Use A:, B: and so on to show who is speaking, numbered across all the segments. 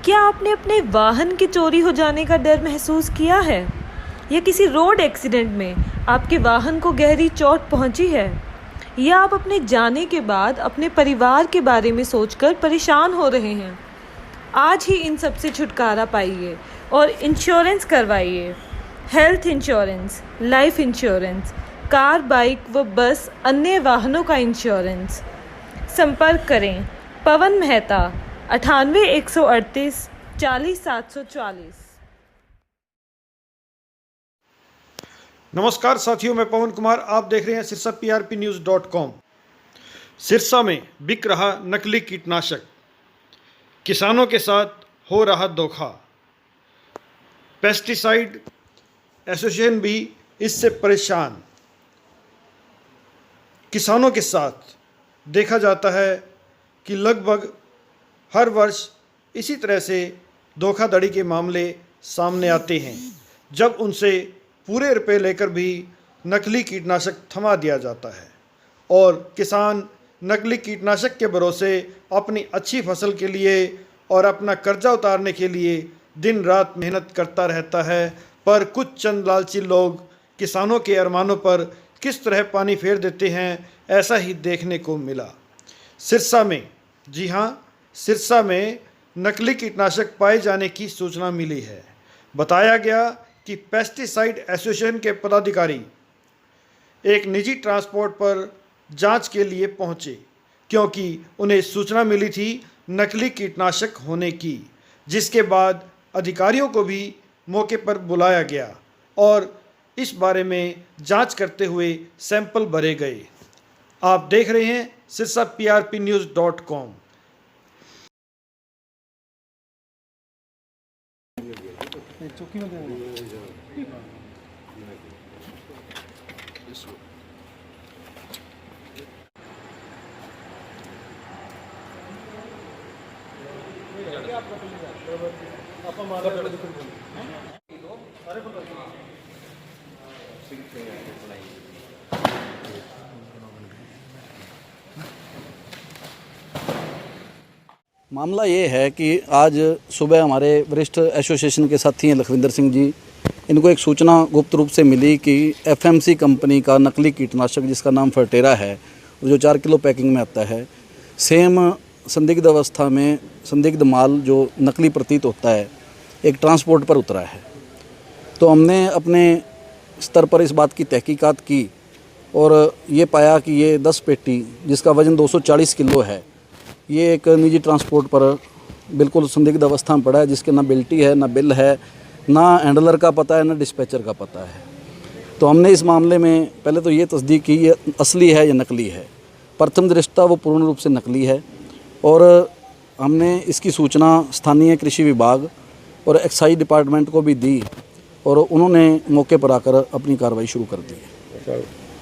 A: क्या आपने अपने वाहन के चोरी हो जाने का डर महसूस किया है या किसी रोड एक्सीडेंट में आपके वाहन को गहरी चोट पहुंची है या आप अपने जाने के बाद अपने परिवार के बारे में सोचकर परेशान हो रहे हैं। आज ही इन सब से छुटकारा पाइए और इंश्योरेंस करवाइए। Health insurance, life insurance, car, bike व बस अन्य वाहनों का इंश्योरेंस। संपर्क करें पवन मेहता 98 138 40 744।
B: नमस्कार साथियों, मैं पवन कुमार। आप देख रहे हैं सिरसा PRPnews.com। सिरसा में बिक रहा नकली कीटनाशक, किसानों के साथ हो रहा धोखा। पेस्टिसाइड एसोसिएशन भी इससे परेशान। किसानों के साथ देखा जाता है कि लगभग हर वर्ष इसी तरह से धोखाधड़ी के मामले सामने आते हैं, जब उनसे पूरे रुपए लेकर भी नकली कीटनाशक थमा दिया जाता है और किसान नकली कीटनाशक के भरोसे अपनी अच्छी फसल के लिए और अपना कर्जा उतारने के लिए दिन रात मेहनत करता रहता है। पर कुछ चंद लालची लोग किसानों के अरमानों पर किस तरह पानी फेर देते हैं, ऐसा ही देखने को मिला सिरसा में। जी हाँ, सिरसा में नकली कीटनाशक पाए जाने की सूचना मिली है। बताया गया कि पेस्टिसाइड एसोसिएशन के पदाधिकारी एक निजी ट्रांसपोर्ट पर जांच के लिए पहुंचे, क्योंकि उन्हें सूचना मिली थी नकली कीटनाशक होने की, जिसके बाद अधिकारियों को भी मौके पर बुलाया गया और इस बारे में जांच करते हुए सैंपल भरे गए। आप देख रहे हैं सिरसा PRPnews.com।
C: मामला ये है कि आज सुबह हमारे वरिष्ठ एसोसिएशन के साथी हैं लखविंदर सिंह जी, इनको एक सूचना गुप्त रूप से मिली कि FMC कंपनी का नकली कीटनाशक जिसका नाम फर्टेरा है, जो 4 किलो पैकिंग में आता है, सेम संदिग्ध अवस्था में संदिग्ध माल जो नकली प्रतीत होता है एक ट्रांसपोर्ट पर उतरा है। तो हमने अपने स्तर पर इस बात की तहकीकात की और ये पाया कि ये 10 पेटी जिसका वज़न 240 किलो है, ये एक निजी ट्रांसपोर्ट पर बिल्कुल संदिग्ध अवस्था में पड़ा है, जिसके ना बिल्टी है, ना बिल है, ना हैंडलर का पता है, ना डिस्पैचर का पता है। तो हमने इस मामले में पहले तो ये तस्दीक की ये असली है या नकली है। प्रथम दृष्टया वो पूर्ण रूप से नकली है और हमने इसकी सूचना स्थानीय कृषि विभाग और एक्साइज डिपार्टमेंट को भी दी और उन्होंने मौके पर आकर अपनी कार्रवाई शुरू कर दी।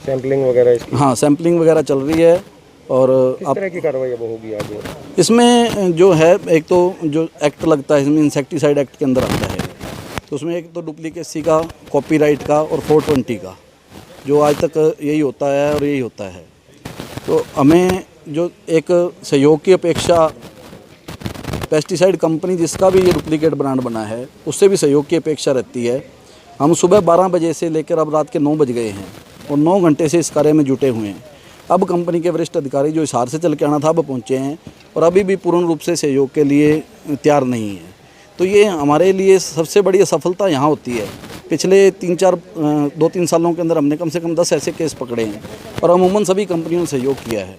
D: सैम्पलिंग वगैरह इसकी?
C: हाँ, सैम्पलिंग वगैरह चल रही है। और
D: किस तरह की कार्रवाई अब होगी आगे?
C: इसमें जो है, एक तो जो एक्ट लगता है इसमें इंसेक्टिसाइड एक्ट के अंदर आता है, तो उसमें एक तो डुप्लीकेसी का, कॉपीराइट का और 420 का, जो आज तक यही होता है और यही होता है। तो हमें जो एक सहयोग की अपेक्षा पेस्टिसाइड कंपनी जिसका भी ये डुप्लीकेट ब्रांड बना है उससे भी सहयोग की अपेक्षा रहती है। हम सुबह 12 बजे से लेकर अब रात के 9 बज गए हैं और 9 घंटे से इस कार्य में जुटे हुए हैं। अब कंपनी के वरिष्ठ अधिकारी जो हिसार से चल के आना था अब पहुँचे हैं और अभी भी पूर्ण रूप से सहयोग के लिए तैयार नहीं है। तो ये हमारे लिए सबसे बड़ी असफलता यहाँ होती है। पिछले 2-3 सालों के अंदर हमने कम से कम 10 ऐसे केस पकड़े हैं और अमूमन सभी कंपनियों ने सहयोग किया है।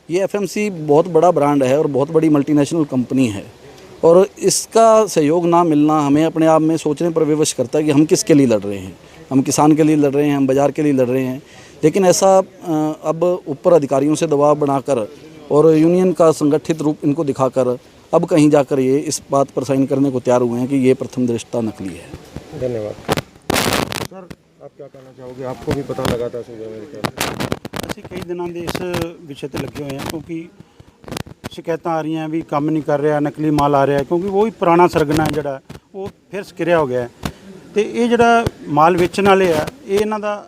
C: ये FMC बहुत बड़ा ब्रांड है और बहुत बड़ी मल्टीनेशनल कंपनी है और इसका सहयोग ना मिलना हमें अपने आप में सोचने पर विवश करता है कि हम किसके लिए लड़ रहे हैं। हम किसान के लिए लड़ रहे हैं, हम बाज़ार के लिए लड़ रहे हैं, लेकिन ऐसा अब ऊपर अधिकारियों से दबाव बनाकर और यूनियन का संगठित रूप इनको दिखाकर अब कहीं जाकर ये इस बात पर साइन करने को तैयार हुए हैं कि ये प्रथम दृष्टया नकली है।
D: धन्यवाद। सर, आप क्या कहना चाहोगे? आपको भी पता लगा था सुबह मेरे?
E: ਅਸੀਂ ਕਈ ਦਿਨਾਂ ਦੇ ਇਸ ਵਿਸ਼ੇ ਤੇ ਲੱਗੇ ਹੋਏ ਹਾਂ, ਕਿਉਂਕਿ ਸ਼ਿਕਾਇਤਾਂ ਆ ਰਹੀਆਂ ਵੀ ਕੰਮ ਨਹੀਂ ਕਰ ਰਿਹਾ, ਨਕਲੀ ਮਾਲ ਆ ਰਿਹਾ, ਕਿਉਂਕਿ ਉਹ ਹੀ ਪੁਰਾਣਾ ਸਰਗਨਾ ਜਿਹੜਾ ਉਹ ਫਿਰ ਸਕਿਰਿਆ ਹੋ ਗਿਆ ਤੇ ਇਹ ਜਿਹੜਾ ਮਾਲ ਵੇਚਣ ਵਾਲੇ ਆ ਇਹ ਇਹਨਾਂ ਦਾ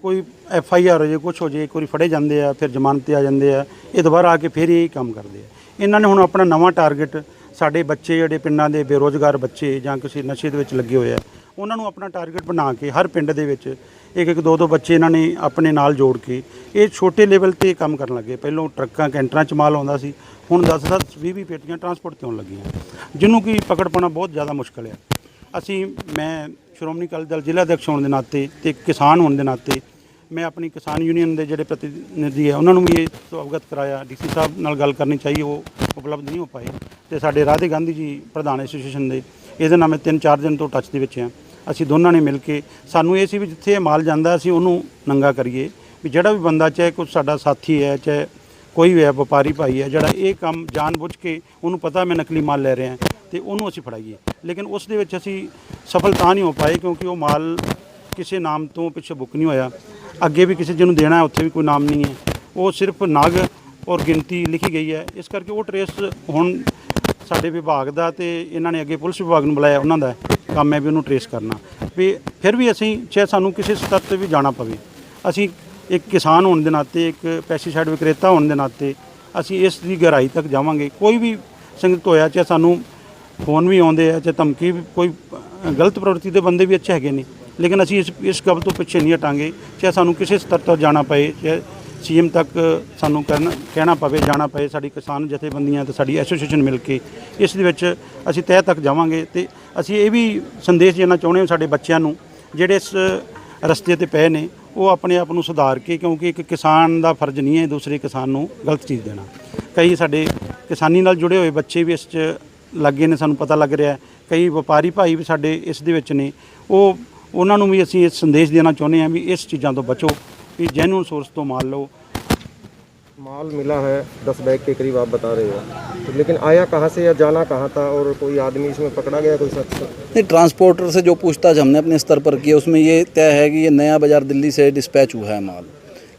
E: ਕੋਈ FIR ਹੋ ਜੇ, ਕੁਛ ਹੋ ਜੇ, ਇੱਕ ਵਾਰੀ ਫੜੇ ਜਾਂਦੇ ਆ, ਫਿਰ ਜ਼ਮਾਨਤ ਤੇ ਆ ਜਾਂਦੇ ਆ, ਇਹ ਦੁਬਾਰਾ ਆ ਕੇ ਫਿਰ ਇਹ ਕੰਮ ਕਰਦੇ ਆ। ਇਹਨਾਂ ਨੇ ਹੁਣ ਆਪਣਾ ਨਵਾਂ ਟਾਰਗੇਟ ਸਾਡੇ ਬੱਚੇ ਜਿਹੜੇ ਪਿੰਡਾਂ ਦੇ ਬੇਰੁਜ਼ਗਾਰ ਬੱਚੇ ਜਾਂ ਕਿਸੇ ਨਸ਼ੇ ਦੇ ਵਿੱਚ ਲੱਗੇ ਹੋਏ ਆ, ਉਹਨਾਂ ਨੂੰ ਆਪਣਾ ਟਾਰਗੇਟ ਬਣਾ ਕੇ ਹਰ ਪਿੰਡ ਦੇ ਵਿੱਚ ਇੱਕ ਇੱਕ ਦੋ ਦੋ ਬੱਚੇ ਇਹਨਾਂ ਨੇ ਆਪਣੇ ਨਾਲ ਜੋੜ ਕੇ ਇਹ ਛੋਟੇ ਲੈਵਲ ਤੇ ਕੰਮ ਕਰਨ ਲੱਗੇ। ਪਹਿਲਾਂ ਟਰੱਕਾਂ ਕੈਂਟਰਾਂ 'ਚ ਮਾਲ ਆਉਂਦਾ ਸੀ, ਹੁਣ 10-10 20-20 ਪੇਟੀਆਂ ਟਰਾਂਸਪੋਰਟ ਤੇ ਆਉਣ ਲੱਗੀਆਂ, ਜਿਹਨੂੰ ਕਿ ਪਕੜ ਪਾਉਣਾ ਬਹੁਤ ਜ਼ਿਆਦਾ ਮੁਸ਼ਕਲ ਹੈ। ਮੈਂ ਸ਼੍ਰੋਮਣੀ ਅਕਾਲੀ ਦਲ ਜ਼ਿਲ੍ਹਾ ਅਧਿਕਸ਼ ਹੋਣ ਦੇ ਨਾਤੇ ਤੇ ਕਿਸਾਨ ਹੋਣ ਦੇ ਨਾਤੇ ਮੈਂ ਆਪਣੀ ਕਿਸਾਨ ਯੂਨੀਅਨ ਦੇ ਜਿਹੜੇ ਪ੍ਰਤੀਨਿਧੀ ਹੈ ਉਹਨਾਂ ਨੂੰ ਵੀ ਇਹ ਤੋਂ ਅਵਗਤ ਕਰਾਇਆ। ਡੀਸੀ ਸਾਹਿਬ ਨਾਲ ਗੱਲ ਕਰਨੀ ਚਾਹੀਏ, ਉਹ ਉਪਲਬਧ ਨਹੀਂ ਹੋ ਪਾਏ, ਤੇ ਸਾਡੇ ਰਾਧੇ ਗਾਂਧੀ ਜੀ ਪ੍ਰਧਾਨ ਐਸੋਸੀਏਸ਼ਨ ਦੇ ਇਹਦੇ ਨਾਲ ਮੈਂ 3-4 ਦਿਨ ਤੋਂ ਟੱਚ ਦੇ ਵਿੱਚ ਹਾਂ। ਅਸੀਂ ਦੋਨਾਂ ਨੇ ਮਿਲ ਕੇ ਸਾਨੂੰ ਇਹ ਸੀ ਵੀ ਜਿੱਥੇ ਇਹ ਮਾਲ ਜਾਂਦਾ ਅਸੀਂ ਉਹਨੂੰ ਨੰਗਾ ਕਰੀਏ, ਵੀ ਜਿਹੜਾ ਵੀ ਬੰਦਾ ਚਾਹੇ ਕੋਈ ਸਾਡਾ ਸਾਥੀ ਹੈ ਚਾਹੇ ਕੋਈ ਵੀ ਹੈ ਵਪਾਰੀ ਭਾਈ ਹੈ ਜਿਹੜਾ ਇਹ ਕੰਮ ਜਾਣਬੁੱਝ ਕੇ ਉਹਨੂੰ ਪਤਾ ਮੈਂ ਨਕਲੀ ਮਾਲ ਲੈ ਰਿਹਾ ਤੇ ਉਹਨੂੰ ਅਸੀਂ ਫੜਾਈਏ। ਲੇਕਿਨ ਉਸ ਦੇ ਵਿੱਚ ਅਸੀਂ ਸਫਲ ਤਾਂ ਨਹੀਂ ਹੋ ਪਾਏ ਕਿਉਂਕਿ ਉਹ ਮਾਲ ਕਿਸੇ ਨਾਮ ਤੋਂ ਪਿੱਛੇ ਬੁੱਕ ਨਹੀਂ ਹੋਇਆ, ਅੱਗੇ ਵੀ ਕਿਸੇ ਜਿਹਨੂੰ ਦੇਣਾ ਹੈ ਉੱਥੇ ਵੀ ਕੋਈ ਨਾਮ ਨਹੀਂ ਹੈ, ਉਹ ਸਿਰਫ ਨਗ ਔਰ ਗਿਣਤੀ ਲਿਖੀ ਗਈ ਹੈ। ਇਸ ਕਰਕੇ ਉਹ ਟਰੇਸ ਹੁਣ ਸਾਡੇ ਵਿਭਾਗ ਦਾ ਤੇ ਇਹਨਾਂ ਨੇ ਅੱਗੇ ਪੁਲਿਸ ਵਿਭਾਗ ਨੂੰ ਬੁਲਾਇਆ, ਉਹਨਾਂ ਦਾ ਕੰਮ ਹੈ ਵੀ ਉਹਨੂੰ ਟਰੇਸ ਕਰਨਾ। ਵੀ ਫਿਰ ਵੀ ਅਸੀਂ ਚਾਹੇ ਸਾਨੂੰ ਕਿਸੇ ਸਤਰ 'ਤੇ ਵੀ ਜਾਣਾ ਪਵੇ, ਅਸੀਂ ਇੱਕ ਕਿਸਾਨ ਹੋਣ ਦੇ ਨਾਤੇ ਇੱਕ ਪੈਸਟੀਸਾਈਡ ਵਿਕਰੇਤਾ ਹੋਣ ਦੇ ਨਾਤੇ ਅਸੀਂ ਇਸ ਦੀ ਗਹਿਰਾਈ ਤੱਕ ਜਾਵਾਂਗੇ। ਕੋਈ ਵੀ ਸੰਗਤ ਹੋਇਆ ਚਾਹੇ ਸਾਨੂੰ ਫੋਨ ਵੀ ਆਉਂਦੇ ਆ ਚਾਹੇ ਧਮਕੀ ਵੀ, ਕੋਈ ਗਲਤ ਪ੍ਰਵਿਰਤੀ ਦੇ ਬੰਦੇ ਵੀ ਅੱਛੇ ਹੈਗੇ ਨੇ, ਲੇਕਿਨ ਅਸੀਂ ਇਸ ਗੱਲ ਤੋਂ ਪਿੱਛੇ ਨਹੀਂ ਹਟਾਂਗੇ। ਚਾਹੇ ਸਾਨੂੰ ਕਿਸੇ ਸਤਰ ਤੋਂ ਜਾਣਾ ਪਏ, ਚਾਹੇ CM ਤੱਕ ਸਾਨੂੰ ਕਹਿਣਾ ਪਵੇ, ਜਾਣਾ ਪਏ, ਸਾਡੀ ਕਿਸਾਨ ਜਥੇਬੰਦੀਆਂ ਤੇ ਸਾਡੀ ਐਸੋਸੀਏਸ਼ਨ ਮਿਲ ਕੇ ਇਸ ਦੇ ਵਿੱਚ ਅਸੀਂ ਤਹਿ ਤੱਕ ਜਾਵਾਂਗੇ। ਤੇ ਅਸੀਂ ਇਹ ਵੀ ਸੰਦੇਸ਼ ਦੇਣਾ ਚਾਹੁੰਦੇ ਹਾਂ ਸਾਡੇ ਬੱਚਿਆਂ ਨੂੰ ਜਿਹੜੇ ਇਸ ਰਸਤੇ ਤੇ ਪਏ ਨੇ, ਉਹ ਆਪਣੇ ਆਪ ਨੂੰ ਸੁਧਾਰ ਕੇ, ਕਿਉਂਕਿ ਇੱਕ ਕਿਸਾਨ ਦਾ ਫਰਜ਼ ਨਹੀਂ ਹੈ ਦੂਸਰੇ ਕਿਸਾਨ ਨੂੰ ਗਲਤ ਚੀਜ਼ ਦੇਣਾ। ਕਈ ਸਾਡੇ ਕਿਸਾਨੀ ਨਾਲ ਜੁੜੇ ਹੋਏ ਬੱਚੇ ਵੀ ਇਸ 'ਚ ਲੱਗੇ ਨੇ, ਸਾਨੂੰ ਪਤਾ ਲੱਗ ਰਿਹਾ। ਕਈ ਵਪਾਰੀ ਭਾਈ ਵੀ ਸਾਡੇ ਇਸ ਦੇ ਵਿੱਚ ਨੇ, ਉਹਨਾਂ ਨੂੰ ਵੀ ਅਸੀਂ ਇਹ ਸੰਦੇਸ਼ ਦੇਣਾ ਚਾਹੁੰਦੇ ਹਾਂ ਵੀ ਇਸ ਚੀਜ਼ਾਂ ਤੋਂ ਬਚੋ, ਵੀ ਜੈਨੂਅਨ सोर्स तो माल लो।
D: माल मिला है 10 बैग के करीब आप बता रहे हो, तो लेकिन आया कहाँ से या जाना कहाँ था, और कोई आदमी इसमें पकड़ा गया, कोई शख्स?
C: नहीं, ट्रांसपोर्टर से जो पूछताछ हमने अपने स्तर पर की उसमें ये तय है कि ये नया बाज़ार दिल्ली से डिस्पैच हुआ है माल,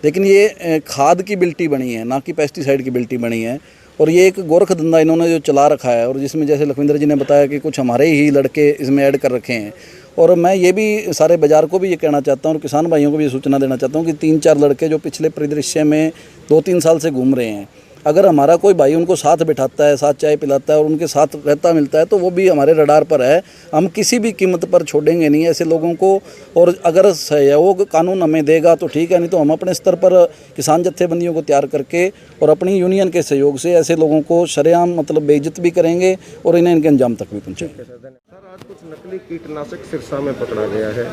C: लेकिन ये खाद की बिल्टी बनी है, ना कि पेस्टिसाइड की बिल्टी बनी है। और ये एक गोरख धंधा इन्होंने जो चला रखा है, और जिसमें जैसे लखविंदर जी ने बताया कि कुछ हमारे ही लड़के इसमें ऐड कर रखे हैं। और मैं ये भी सारे बाज़ार को भी ये कहना चाहता हूँ और किसान भाइयों को भी ये सूचना देना चाहता हूँ कि 3-4 लड़के जो पिछले परिदृश्य में 2-3 साल से घूम रहे हैं, अगर हमारा कोई भाई उनको साथ बिठाता है, साथ चाय पिलाता है और उनके साथ रहता मिलता है, तो वो भी हमारे रडार पर है। हम किसी भी कीमत पर छोड़ेंगे नहीं ऐसे लोगों को, और अगर सहयोग कानून हमें देगा तो ठीक है, नहीं तो हम अपने स्तर पर किसान जत्थेबंदियों को तैयार करके और अपनी यूनियन के सहयोग से ऐसे लोगों को शरेआम मतलब बेइज्जत भी करेंगे और इन्हें इनके अंजाम तक भी पहुँचाएंगे।
D: सर, आज कुछ नकली कीटनाशक सिरसा में पकड़ा गया है,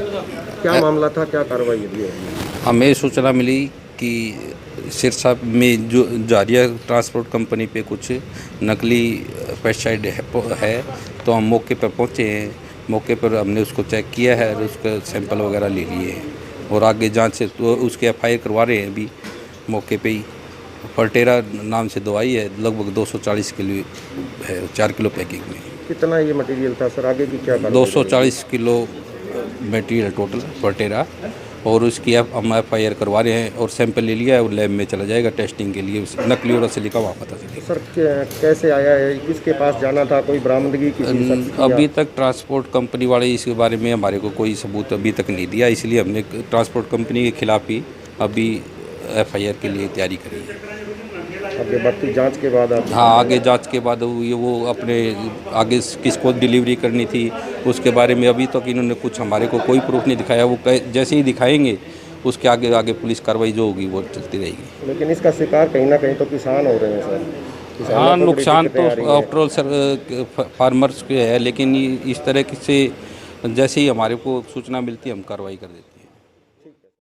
D: क्या मामला था, क्या कार्रवाई हुई?
F: हमें सूचना मिली कि सिरसा में जो जारिया ट्रांसपोर्ट कंपनी पे कुछ नकली पेस्टिसाइड है, तो हम मौके पर पहुंचे हैं। मौके पर हमने उसको चेक किया है और उसका सैंपल वगैरह ले लिए हैं और आगे जांच से तो उसके FIR करवा रहे हैं अभी मौके पे ही। फर्टेरा नाम से दवाई है, लगभग 240 किलो है, 4 किलो पैकिंग में।
D: कितना ये मटेरियल था सर, आगे की क्या कार्रवाई?
F: 240 किलो मटेरियल टोटल फर्टेरा, और उसकी हम FIR करवा रहे हैं और सैंपल ले लिया है और लैब में चला जाएगा टेस्टिंग के लिए, नकली और असली का वहाँ पता चलेगा।
D: सर, कैसे आया है, किसके पास जाना था, कोई बरामदगी किसी शख्स की?
F: अभी तक ट्रांसपोर्ट कंपनी वाले इसके बारे में हमारे को कोई सबूत अभी तक नहीं दिया, इसलिए हमने ट्रांसपोर्ट कंपनी के खिलाफ ही अभी FIR के लिए तैयारी करी है।
D: आगे बाकी जांच के बाद आप?
F: हाँ, आगे जांच के बाद वो अपने आगे किसको डिलीवरी करनी थी उसके बारे में अभी तक इन्होंने कुछ हमारे को कोई प्रूफ नहीं दिखाया। वो जैसे ही दिखाएंगे उसके आगे आगे पुलिस कार्रवाई जो होगी वो चलती रहेगी।
D: लेकिन इसका शिकार कहीं ना कहीं तो किसान हो रहे हैं सर।
F: हाँ, नुकसान तो आफ्टर ऑल सर फार्मर्स के है, लेकिन इस तरह से जैसे ही हमारे को सूचना मिलती है हम कार्रवाई कर देते हैं।